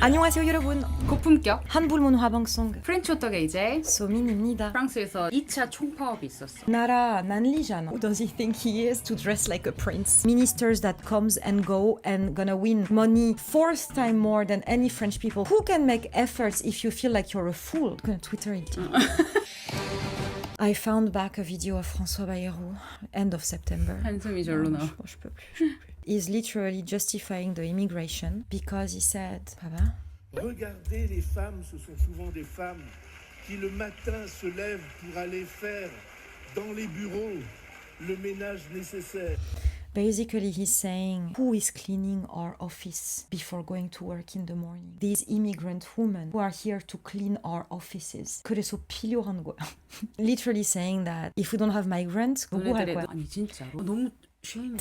안녕하세요 여러분. 고품격 한불문화 방송 프렌치 호떡의 이제 소민입니다. 프랑스에서 2차 총파업이 있었어. 나라 난리잖아. Who does he think he is to dress like a prince? Ministers that comes and go and gonna win money fourth time more than any French people. Who can make efforts if you feel like you're a fool? 그냥 트위터 읽지. I found back a video of François Bayrou, end of September. 한숨이 절로 나와. Je peux plus. He's literally justifying the immigration because he said, 봐봐. Regardez les femmes, ce sont souvent des femmes qui le matin se lèvent pour aller faire dans les bureaux le ménage nécessaire. Basically, he's saying, who is cleaning our office before going to work in the morning? These immigrant women who are here to clean our offices. 그래서 필요한 거야. Literally saying that if we don't have migrants, 누구 할 거야? 아니 진짜로 너무 shame.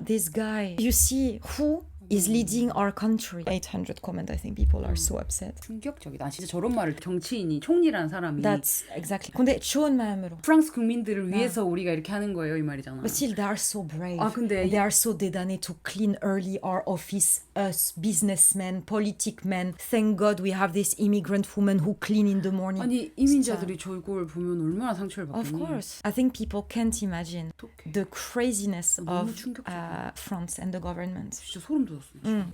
This guy, you see who is leading our country. 800 comment, I think people are so upset. 충격적이다. 진짜 저런 말을 정치인이 총리라는 사람이 That's exactly. 근데 좋은 마음으로. 프랑스 국민들을 위해서 우리가 이렇게 하는 거예요 이 말이잖아. But still, they are so brave. 아, 근데 They are so 대단해 to clean early our office. Us, businessmen, politic men. Thank God we have this immigrant woman who clean in the morning. 아니 이민자들이 저걸 보면 얼마나 상처를 Of 받겠니? course. I think people can't imagine 어떡해. the craziness 너무 of 충격적이야. France and the government. 진짜 소름 돋았어.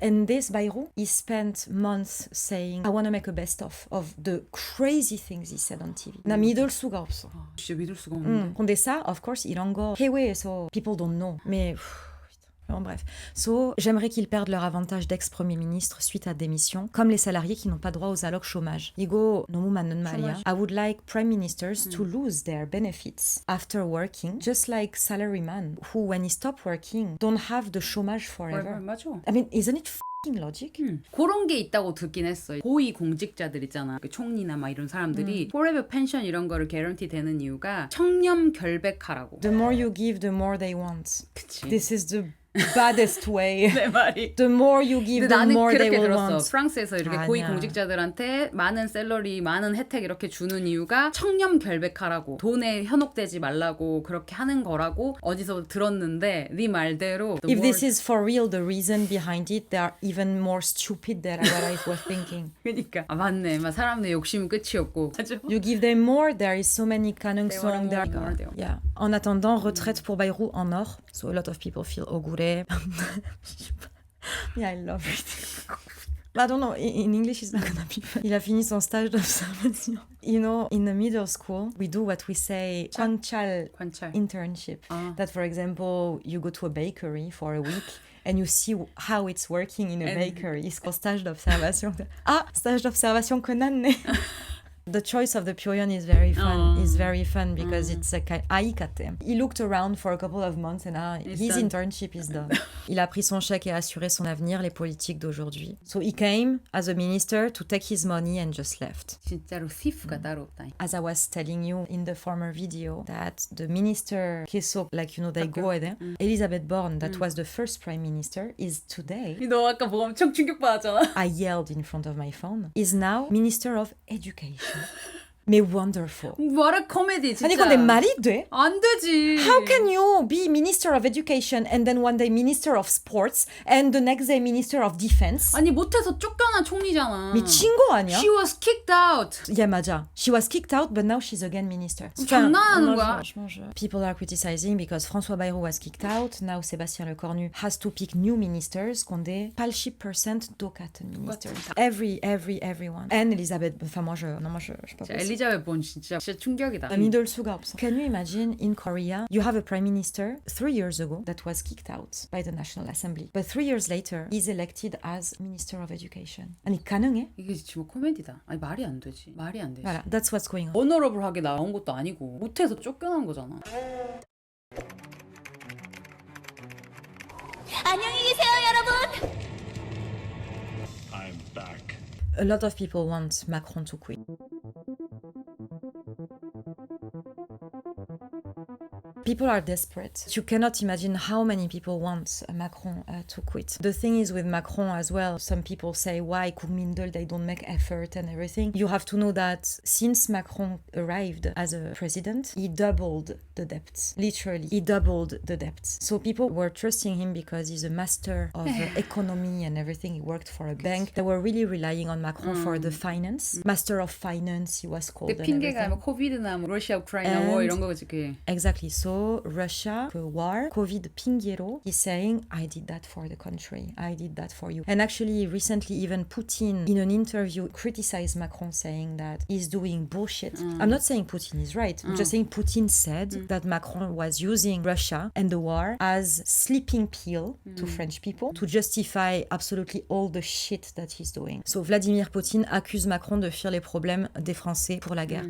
And this Bayrou, he spent months saying, I want to make a best of the crazy things he said on TV. 나 믿을 수가 없어. 진짜 믿을 수가 없는데. 근데 ça, of course, 이런 거 해외에서 people don't know. Mais bon, bref. So, j'aimerais qu'ils perdent leur avantage d'ex-premier ministre suite à démission, comme les salariés qui n'ont pas droit aux allocs chômage. 이거 너무 맞는 말이야. I would like prime ministers to lose their benefits after working, just like salaryman who, when he stop working, don't have the chômage forever. 맞아. I mean, isn't it f***ing logic? 그런 게 있다고 듣긴 했어요. 고위 공직자들 있잖아. 그 총리나 막 이런 사람들이 forever pension 이런 거를 개런티 되는 이유가 청렴 결백하라고. The more you give, the more they want. 그치. This is the baddest way. 내 말이. The more you give, 근데 the 나는 more they 그렇게 will 들었어. want. 프랑스에서 이렇게 아니야. 고위 공직자들한테 많은 샐러리, 많은 혜택 이렇게 주는 이유가 청렴 결백하라고, 돈에 현혹되지 말라고 그렇게 하는 거라고 어디서 들었는데 네 말대로 If this is for real, the reason behind it, they are even more stupid than what I was thinking. 그러니까 맞네. 막 사람들 욕심은 끝이 없고. 맞아. You give them more, there is so many 가능성. They want more. Yeah. En attendant, retraite pour Bayrou en or. So a lot of people feel ogure. Yeah, I love it. I don't know, in English it's not gonna be fun. Il a fini son stage d'observation. You know, in the middle school, we do what we say 관찰 관찰. internship. That, for example, you go to a bakery for a week and you see how it's working in a bakery. It's called stage d'observation. Ah, stage d'observation 끝났네. The choice of the 표현 is very fun. Is very fun because it's a kind 아이카테. He looked around for a couple of months and his done. internship is done. Il a pris son chèque et a assuré son avenir, les politiques d'aujourd'hui. So he came as a minister to take his money and just left. 진짜로 thief가 따로 없다. As I was telling you in the former video, that the minister 계속, like, you know, they go there. Elizabeth Borne, that was the first prime minister, is today, 너 아까 뭐 엄청 충격받았잖아. I yelled in front of my phone, is now minister of education. Mais wonderful. 뭐라 코미디 진짜. 아니 근데 말이 돼? 안 되지. How can you be minister of education and then one day minister of sports and the next day minister of defense? 아니 못해서 쫓겨난 총리잖아. 미친 거 아니야? She was kicked out. Yeah, 맞아. She was kicked out, but now she's again minister. 장난하는 거야. People are criticizing because François Bayrou was kicked out. Now Sébastien Lecornu has to pick new ministers. 근데 80% 똑같은 ministers. Everyone. And Elisabeth, enfin moi je peux pas. 엘리자베트 본 진짜 충격이다. 믿을 수가 없어. Can you imagine in Korea, you have a prime minister 3 years ago that was kicked out by the National Assembly. But 3 years later, he's elected as Minister of Education. 아니, 가능해? 이게 지금 코미디다. 아니 말이 안 되지. 말이 안 되지. Voilà, that's what's going on. 어너러블하게 나온 것도 아니고 못해서 쫓겨난 거잖아. 안녕히 계세요, 여러분. I'm back. A lot of people want Macron to quit. People are desperate. You cannot imagine how many people want Macron to quit. The thing is with Macron as well, some people say, why 국민들, they don't make effort and everything. You have to know that since Macron arrived as a president, he doubled the debts. Literally, he doubled the debts. So people were trusting him because he's a master of economy and everything. He worked for a bank. They were really relying on Macron for the finance. Master of finance, he was called. 그 and 핑계가 everything. 뭐 코비드나 뭐 러시아 우크라이나 워 이런 거지 그게. Exactly. So Russia, the war, COVID 핑계로, he's saying, I did that for the country. I did that for you. And actually, recently, even Putin, in an interview, criticized Macron, saying that he's doing bullshit. I'm not saying Putin is right. I'm just saying Putin said that Macron was using Russia and the war as sleeping pill to French people to justify absolutely all the shit that he's doing. So Vladimir Poutine accuse Macron de fuir les problèmes des Français pour la guerre.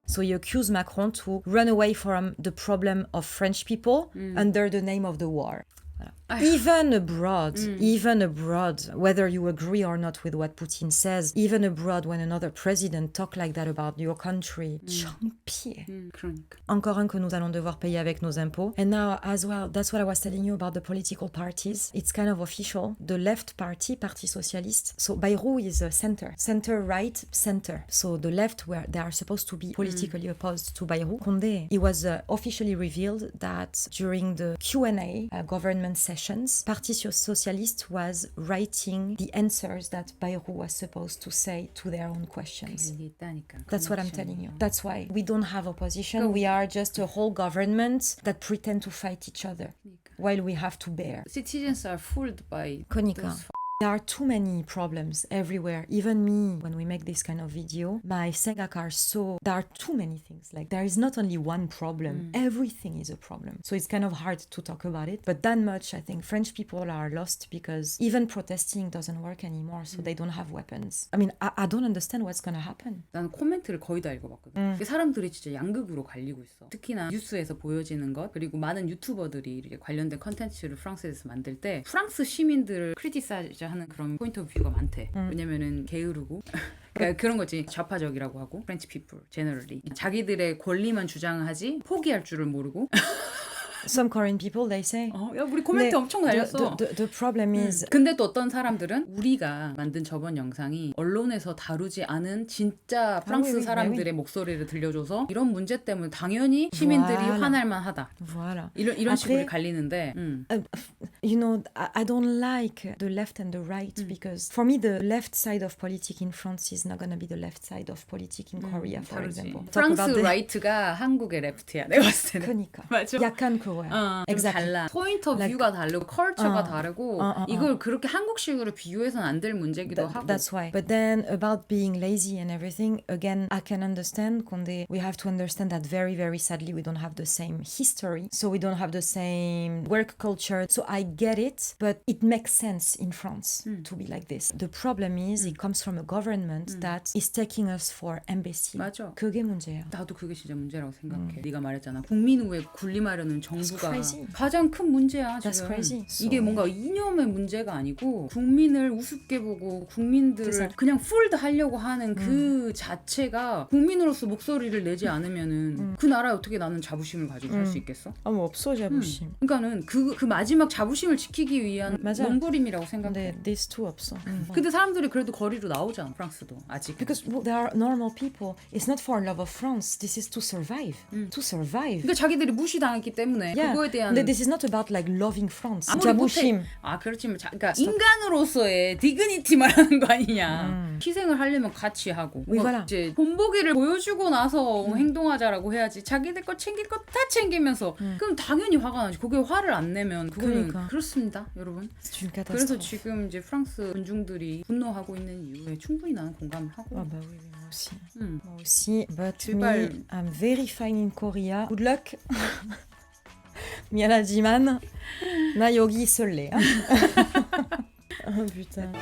So he accused Macron to run away from the problem of French people under the name of the war. Even abroad, whether you agree or not with what Putin says, even abroad when another president talk like that about your country, 창피해. 그러니까. Encore un que nous allons devoir payer avec nos impôts. And now as well, that's what I was telling you about the political parties. It's kind of official. The left party, Parti Socialiste, so Bayrou is a center, right, center. So the left, where they are supposed to be politically opposed to Bayrou, Condé, it was officially revealed that during the Q&A government sessions, Parti Socialiste was writing the answers that Bayrou was supposed to say to their own questions. 그게 있다니까. That's what I'm telling you. That's why we don't have opposition. We are just a whole government that pretend to fight each other while we have to bear. Citizens are fooled by 그러니까. those There are too many problems everywhere. Even me, when we make this kind of video, my 생각 are so... There are too many things. Like, there is not only one problem. Everything is a problem. So it's kind of hard to talk about it. But that much, I think French people are lost because even protesting doesn't work anymore. So they don't have weapons. I mean, I don't understand what's gonna happen. 나는 코멘트를 거의 다 읽어봤거든. 사람들이 진짜 양극으로 갈리고 있어. 특히나 뉴스에서 보여지는 것 그리고 많은 유튜버들이 이렇게 관련된 컨텐츠를 프랑스에서 만들 때 프랑스 시민들을 크리티사이즈 하는 그런 포인트 오브 뷰가 많대. 왜냐면은 게으르고 그러니까 그런 거지. 좌파적이라고 하고 프렌치 피플 제너럴리 자기들의 권리만 주장하지 포기할 줄을 모르고 Some Korean people, they say... 야 우리 코멘트 엄청 달렸어. The problem is... 근데 또 어떤 사람들은 우리가 만든 저번 영상이 언론에서 다루지 않은 진짜 프랑스 사람들의 목소리를 들려줘서 이런 문제 때문에 당연히 시민들이 화날 만하다. Voilà. 이런 식으로 갈리는데 You know, I don't like the left and the right because for me the left side of politics in France is not gonna be the left side of politics in Korea, for example. 프랑스 라이트가 한국의 레프트야. 내가 봤을 때는. 그러니까. 맞아. 약간 그거야. 좀 Exactly. 달라. 포인트 오브 뷰가 다르고 컬처가 다르고 이걸 그렇게 한국식으로 비교해서는 안 될 문제기도 하고. That's why. But then about being lazy and everything, again, I can understand, Condé. We have to understand that very, very sadly, we don't have the same history. So we don't have the same work culture. So I get it, but it makes sense in France to be like this. The problem is it comes from a government that is taking us for imbecile. 맞아. 그게 문제야. 나도 그게 진짜 문제라고 생각해. 네가 말했잖아. 국민 후에 군림하려는 정부가 crazy. 가장 큰 문제야. That's 지금. crazy. 이게 뭔가 이념의 문제가 아니고 국민을 우습게 보고 국민들을 그냥 풀드 하려고 하는 그 자체가 국민으로서 목소리를 내지 않으면은 그 나라에 어떻게 나는 자부심을 가지고 살 수 있겠어? 뭐 없어 자부심. 그러니까는 그 마지막 자부심을 지키기 위한 맞아. 몸부림이라고 생각해. 근데 these two 없어. 근데 사람들이 그래도 거리로 나오잖아. 프랑스도 아직. Because they are normal people. It's not for love of France. This is to survive. To survive. 그러니까 자기들이 무시당했기 때문에 그거에 대한 근데 this is not about like loving France. 아무리 자부심. 그렇지만 그러니까 인간으로서의 디그니티 말하는 거 아니냐. 희생을 하려면 같이 하고. voilà. 이제 본보기를 보여주고 나서 행동하자라고 해야지. 자기들 거 챙길 거 다 챙기면서 그럼 당연히 화가 나지. 그게 화를 안 내면 그거는 그러니까. 그렇습니다, 여러분. 그래서 지금 이제 프랑스 군중들이 분노하고 있는 이유에 충분히 나는 공감을 하고. bah oui, moi aussi. Moi aussi. But 제발. me, I'm very fine in Korea. Good luck. 미안하지만 나 여기 있을래. 아 putain.